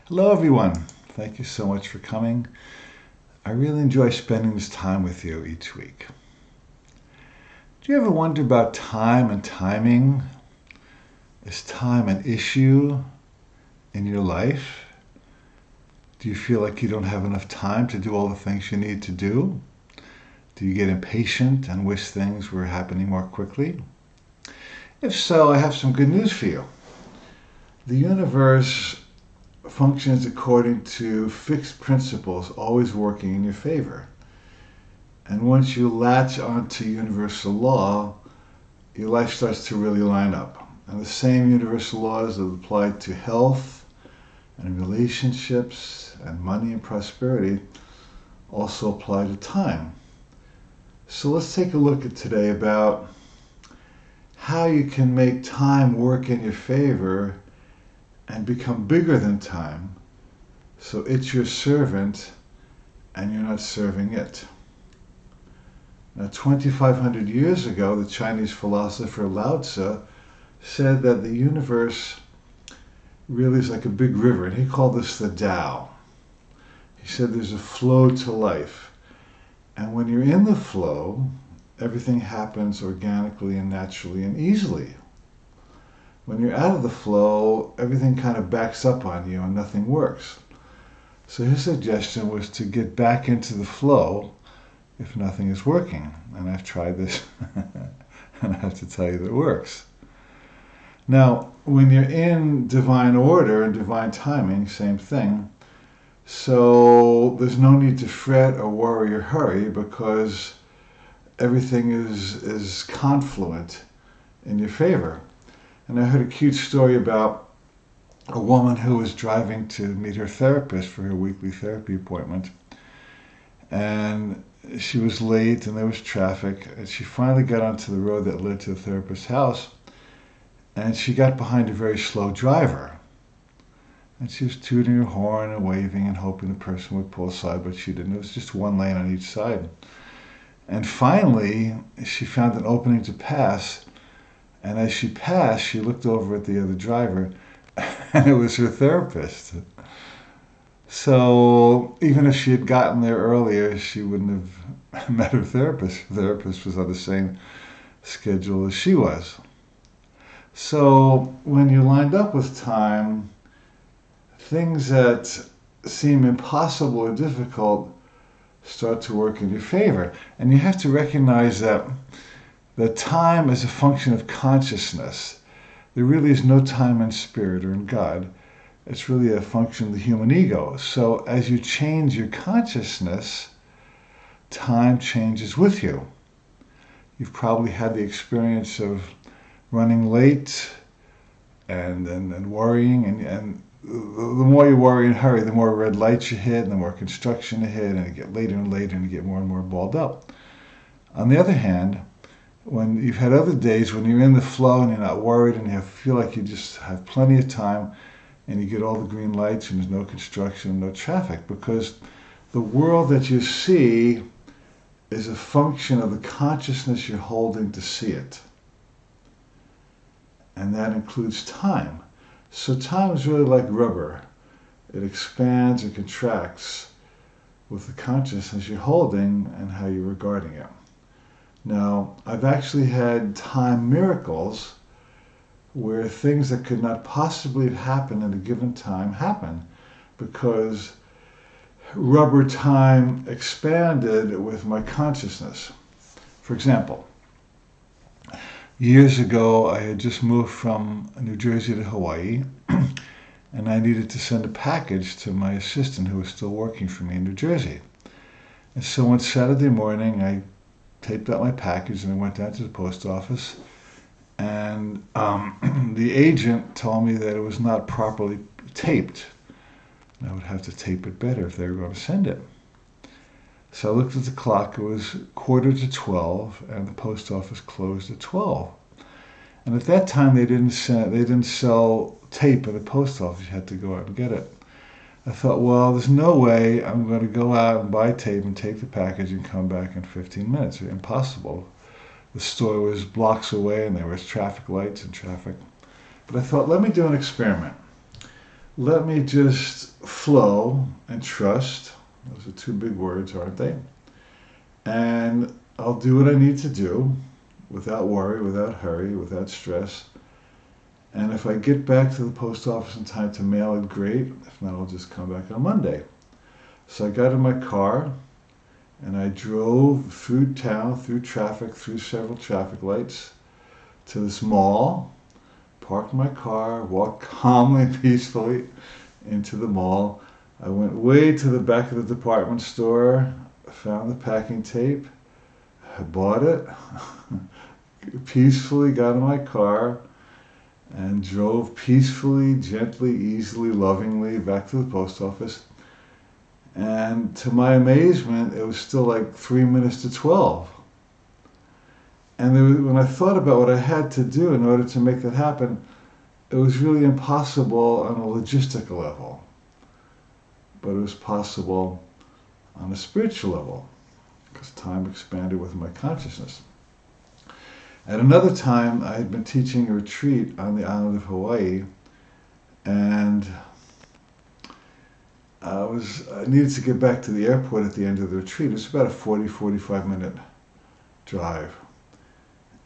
Hello, everyone. Thank you so much for coming. I really enjoy spending this time with you each week. Do you ever wonder about time and timing? Is time an issue in your life? Do you feel like you don't have enough time to do all the things you need to do? Do you get impatient and wish things were happening more quickly? If so, I have some good news for you. The universe functions according to fixed principles, always working in your favor. And once you latch onto universal law, your life starts to really line up. And the same universal laws that apply to health and relationships and money and prosperity also apply to time. So let's take a look at today about how you can make time work in your favor and become bigger than time, so it's your servant and you're not serving it. Now, 2,500 years ago, the Chinese philosopher Lao Tzu said that the universe really is like a big river, and he called this the Tao. He said there's a flow to life, and when you're in the flow, everything happens organically and naturally and easily. When you're out of the flow, everything kind of backs up on you and nothing works. So his suggestion was to get back into the flow if nothing is working. And I've tried this and I have to tell you that it works. Now, when you're in divine order and divine timing, same thing. So there's no need to fret or worry or hurry because everything is confluent in your favor. And I heard a cute story about a woman who was driving to meet her therapist for her weekly therapy appointment. And she was late and there was traffic. And she finally got onto the road that led to the therapist's house. And she got behind a very slow driver. And she was tooting her horn and waving and hoping the person would pull aside, but she didn't. It was just one lane on each side. And finally, she found an opening to pass. And as she passed, she looked over at the other driver, and it was her therapist. So even if she had gotten there earlier, she wouldn't have met her therapist. Her therapist was on the same schedule as she was. So when you're lined up with time, things that seem impossible or difficult start to work in your favor. And you have to recognize that time is a function of consciousness. There really is no time in spirit or in God. It's really a function of the human ego. So as you change your consciousness, time changes with you. You've probably had the experience of running late and worrying, and the more you worry and hurry, the more red lights you hit, and the more construction you hit, and you get later and later, and you get more and more balled up. On the other hand, when you've had other days when you're in the flow and you're not worried and you feel like you just have plenty of time and you get all the green lights and there's no construction, no traffic, because the world that you see is a function of the consciousness you're holding to see it. And that includes time. So time is really like rubber. It expands and contracts with the consciousness you're holding and how you're regarding it. Now, I've actually had time miracles where things that could not possibly have happened at a given time happen because rubber time expanded with my consciousness. For example, years ago, I had just moved from New Jersey to Hawaii, and I needed to send a package to my assistant who was still working for me in New Jersey. And so one Saturday morning, I taped out my package and I went down to the post office, and the agent told me that it was not properly taped. I would have to tape it better if they were going to send it. So I looked at the clock. It was 11:45, and the post office closed at 12. And at that time, they didn't sell tape at the post office. You had to go out and get it. I thought, well, there's no way I'm going to go out and buy tape and take the package and come back in 15 minutes. It's impossible. The store was blocks away and there was traffic lights and traffic. But I thought, let me do an experiment. Let me just flow and trust. Those are two big words, aren't they? And I'll do what I need to do without worry, without hurry, without stress. And if I get back to the post office in time to mail it, great. If not, I'll just come back on Monday. So I got in my car and I drove through town, through traffic, through several traffic lights to this mall, parked my car, walked calmly and peacefully into the mall. I went way to the back of the department store, found the packing tape, I bought it, peacefully got in my car, and drove peacefully, gently, easily, lovingly back to the post office. And to my amazement, it was still like 3 minutes to 12. And when I thought about what I had to do in order to make that happen, it was really impossible on a logistical level. But it was possible on a spiritual level, because time expanded with my consciousnness. At another time, I had been teaching a retreat on the island of Hawaii, and I needed to get back to the airport at the end of the retreat. It was about a 45 minute drive.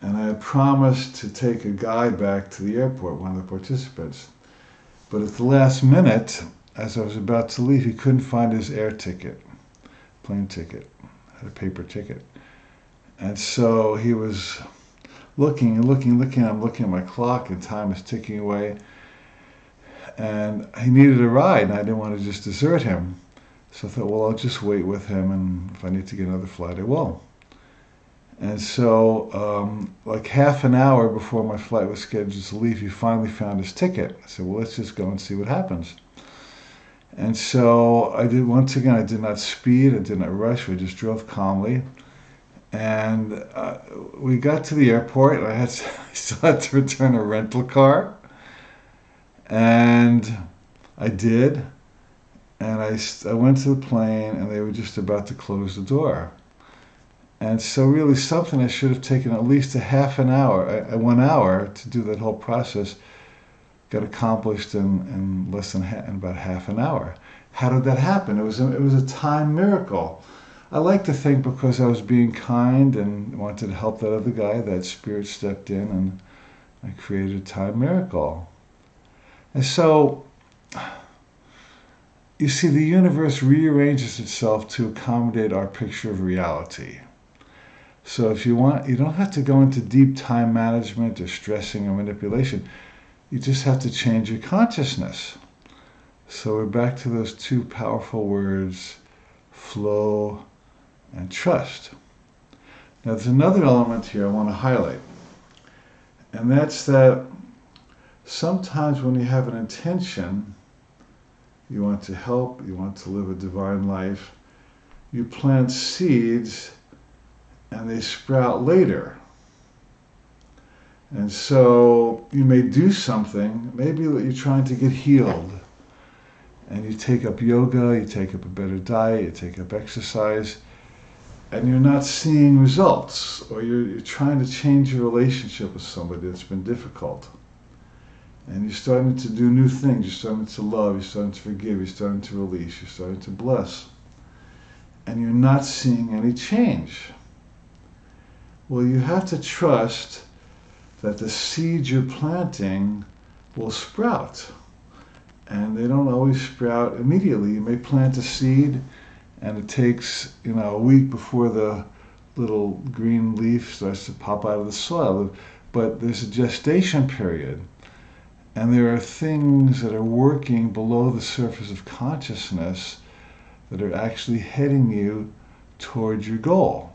And I had promised to take a guy back to the airport, one of the participants. But at the last minute, as I was about to leave, he couldn't find his air ticket, plane ticket, had a paper ticket. And so he was looking and looking. I'm looking at my clock and time is ticking away. And he needed a ride, and I didn't want to just desert him. So I thought, well, I'll just wait with him, and if I need to get another flight, I will. And so, like half an hour before my flight was scheduled to leave, he finally found his ticket. I said, well, let's just go and see what happens. And so I did, once again, I did not speed, I did not rush, we just drove calmly. And we got to the airport, and I still had to return a rental car. And I did, and I went to the plane, and they were just about to close the door. And so really something I should have taken at least a half an hour, 1 hour to do that whole process, got accomplished in less than in about half an hour. How did that happen? It was a time miracle. I like to think because I was being kind and wanted to help that other guy, that spirit stepped in and I created a time miracle. And so, you see, the universe rearranges itself to accommodate our picture of reality. So if you want, you don't have to go into deep time management or stressing or manipulation. You just have to change your consciousness. So we're back to those two powerful words, flow and trust. Now there's another element here I want to highlight. And that's that sometimes when you have an intention, you want to help, you want to live a divine life, you plant seeds and they sprout later. And so you may do something, maybe you're trying to get healed, and you take up yoga, you take up a better diet, you take up exercise, and you're not seeing results, or you're trying to change your relationship with somebody that's been difficult. And you're starting to do new things, you're starting to love, you're starting to forgive, you're starting to release, you're starting to bless. And you're not seeing any change. Well, you have to trust that the seeds you're planting will sprout. And they don't always sprout immediately. You may plant a seed and it takes, a week before the little green leaf starts to pop out of the soil. But there's a gestation period. And there are things that are working below the surface of consciousness that are actually heading you towards your goal.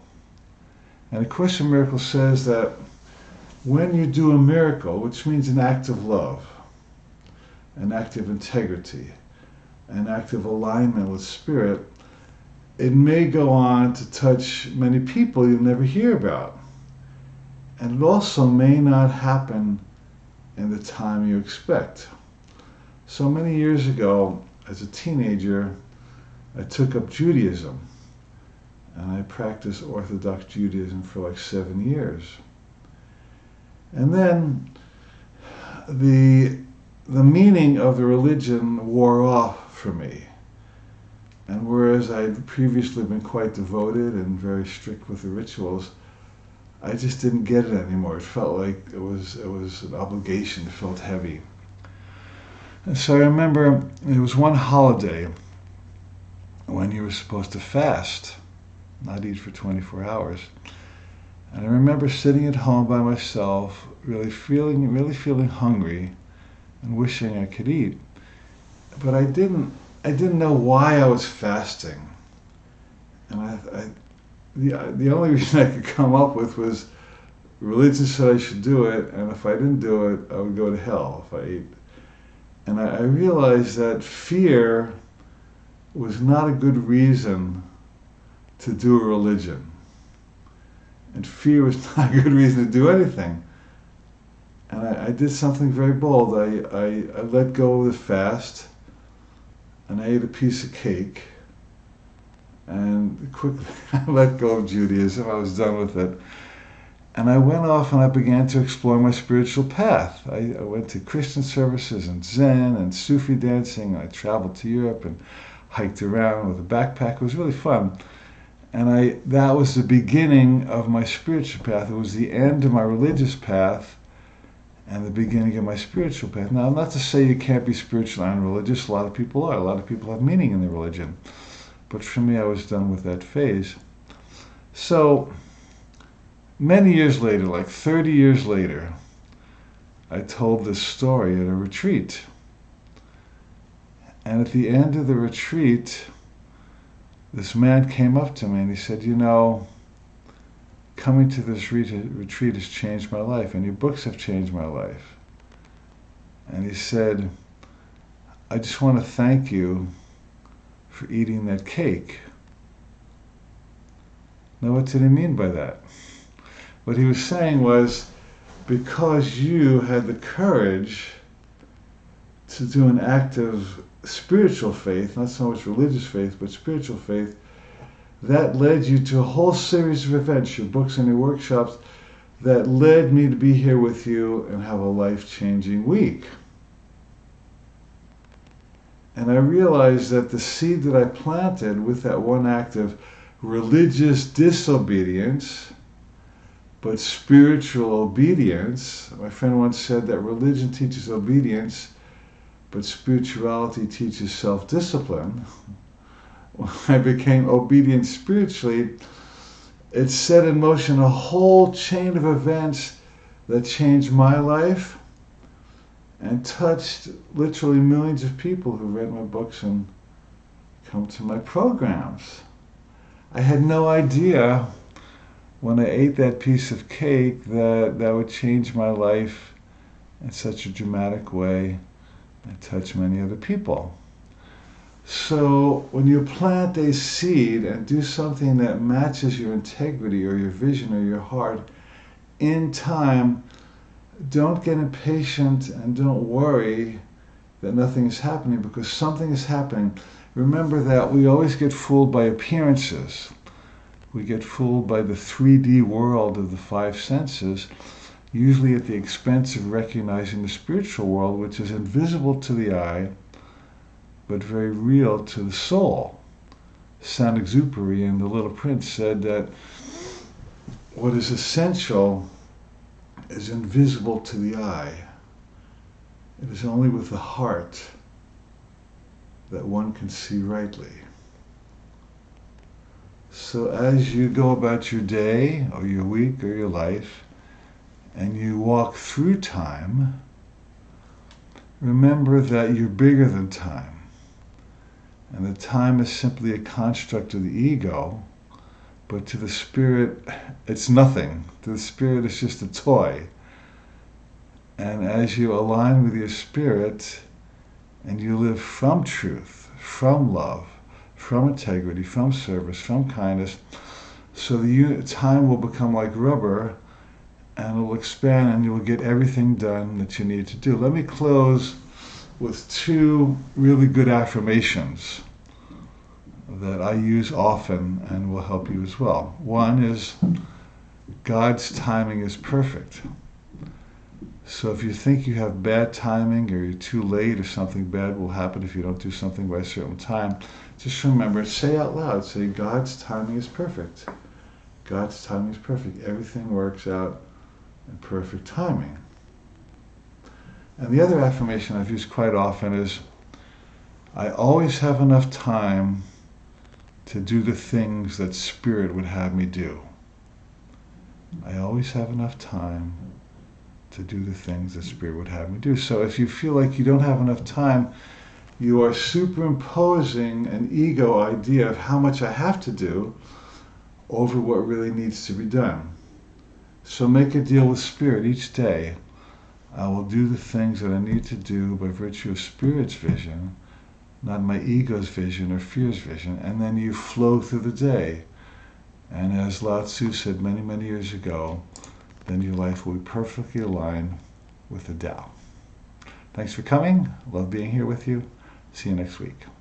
And A Course in Miracles says that when you do a miracle, which means an act of love, an act of integrity, an act of alignment with spirit, it may go on to touch many people you'll never hear about. And it also may not happen in the time you expect. So many years ago, as a teenager, I took up Judaism. And I practiced Orthodox Judaism for like 7 years. And then the meaning of the religion wore off for me. And whereas I'd previously been quite devoted and very strict with the rituals, I just didn't get it anymore. It felt like it was an obligation. It felt heavy. And so I remember there was one holiday when you were supposed to fast, not eat for 24 hours. And I remember sitting at home by myself, really feeling hungry and wishing I could eat. But I didn't know why I was fasting. And the only reason I could come up with was religion said I should do it, and if I didn't do it, I would go to hell if I ate. And I realized that fear was not a good reason to do a religion. And fear was not a good reason to do anything. And I did something very bold. I let go of the fast, and I ate a piece of cake, and quickly I let go of Judaism. I was done with it. And I went off and I began to explore my spiritual path. I went to Christian services and Zen and Sufi dancing. I traveled to Europe and hiked around with a backpack. It was really fun. And that was the beginning of my spiritual path. It was the end of my religious path and the beginning of my spiritual path. Now, not to say you can't be spiritual and religious. A lot of people are. A lot of people have meaning in their religion. But for me, I was done with that phase. So many years later, like 30 years later, I told this story at a retreat. And at the end of the retreat, this man came up to me and he said, you know, coming to this retreat has changed my life, and your books have changed my life. And he said, I just want to thank you for eating that cake. Now, what did he mean by that? What he was saying was, because you had the courage to do an act of spiritual faith, not so much religious faith, but spiritual faith, that led you to a whole series of events, your books and your workshops, that led me to be here with you and have a life-changing week. And I realized that the seed that I planted with that one act of religious disobedience, but spiritual obedience. My friend once said that religion teaches obedience, but spirituality teaches self-discipline. When I became obedient spiritually, it set in motion a whole chain of events that changed my life and touched literally millions of people who read my books and come to my programs. I had no idea when I ate that piece of cake that would change my life in such a dramatic way and touch many other people. So when you plant a seed and do something that matches your integrity or your vision or your heart, in time, don't get impatient and don't worry that nothing is happening, because something is happening. Remember that we always get fooled by appearances. We get fooled by the 3D world of the five senses, usually at the expense of recognizing the spiritual world, which is invisible to the eye, but very real to the soul. Saint-Exupéry in The Little Prince said that what is essential is invisible to the eye. It is only with the heart that one can see rightly. So as you go about your day or your week or your life and you walk through time, remember that you're bigger than time. And that time is simply a construct of the ego, but to the spirit, it's nothing. To the spirit, it's just a toy. And as you align with your spirit and you live from truth, from love, from integrity, from service, from kindness, so the time will become like rubber and it will expand and you will get everything done that you need to do. Let me close with two really good affirmations that I use often and will help you as well. One is, God's timing is perfect. So if you think you have bad timing or you're too late or something bad will happen if you don't do something by a certain time, just remember, say out loud, say, God's timing is perfect. God's timing is perfect. Everything works out in perfect timing. And the other affirmation I've used quite often is, I always have enough time to do the things that Spirit would have me do. I always have enough time to do the things that Spirit would have me do. So if you feel like you don't have enough time, you are superimposing an ego idea of how much I have to do over what really needs to be done. So make a deal with Spirit each day. I will do the things that I need to do by virtue of Spirit's vision, not my ego's vision or fear's vision. And then you flow through the day. And as Lao Tzu said many, many years ago, then your life will be perfectly aligned with the Tao. Thanks for coming. Love being here with you. See you next week.